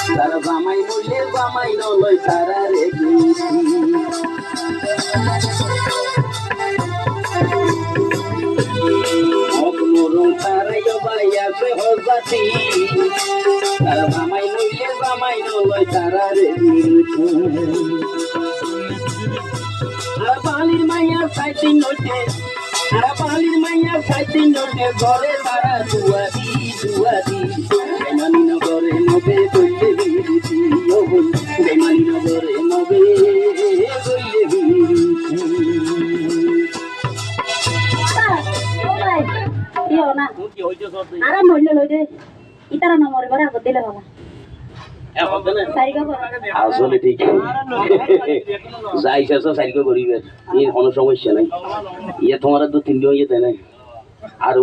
তারা জামাই বললে জামাই নলয় তারা রে মরম তারাই বাইয়া হজাতি তারা জামাই বললে জামাই নলয় তারা রে আর বালির মাইয়া সাইতিন ওঠে আর বালির মাইয়া সাইতিন ওঠে ঘরে তারা দুয়ারি দুয়ারি বেমানি নগরে নবে বললে বিরিতি ও বল বেমানি নগরে নবে বললে বিরিতি ইও না আরে মইল লই দে ইতারা নম্বর করে আগত দিলে বাবা আসলে ঠিক যাই শেষ সাইকেল করিবে কোনো সমস্যা নাই ইয়ে তোমার তো তিনটে হয়ে যেতে নাই আর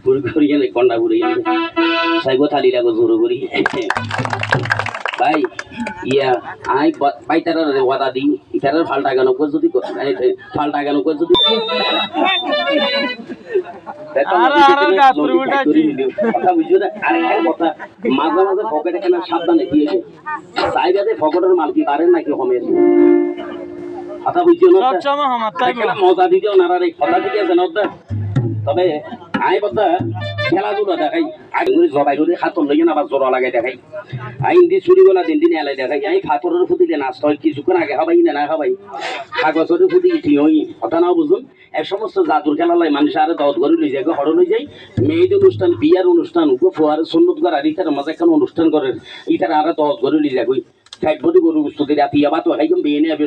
ঘুরি করিয়ে নেই কন্ডা ঘুরিয়ে সাইকেল থালি লাগো জোর করি ভাই ইয়া আই ভাই তারা ওয়াদা দিই ইতারার ফাল্টা গানো যদি ফাল্টা গানো যদি মাঝে মাঝে পকেটে কেনা সাবধানে দিয়েছে জায়গাতে পকেটের মাল কি পারেন নাকি কমে কথা বুঝছো না মজা দিতেও নারা কথা ঠিক আছে না তবে আই বদ্ধা খেলাধুলা দেখাই আগে করে জবাই করে হাতর লইয়ে আবার জোড়া লাগাই দেখাই আইন দিয়ে চুরি গোলা দিন দিন এলাই দেখাই আই ফাতরের ফুটিলে নাচতে হয় কিছুক্ষণ আগে হবাই না হবাই কাগজের ফুটি ইটি হই কথা নাও বুঝুন এক সমস্ত জাদুর খেলা লাই মানুষ আরে দত করে লই যায় হড় লই যায় মেয়েদের অনুষ্ঠান বিয়ার অনুষ্ঠান ফোয়ার সন্ন্যত করার ইতার মজা একটা অনুষ্ঠান করেন ইতার আরে দত করে লই যায় ফাইট বডি গরু গুস্ত দিয়ে রাতিয়া বাতো একদম বিয়ে নেবে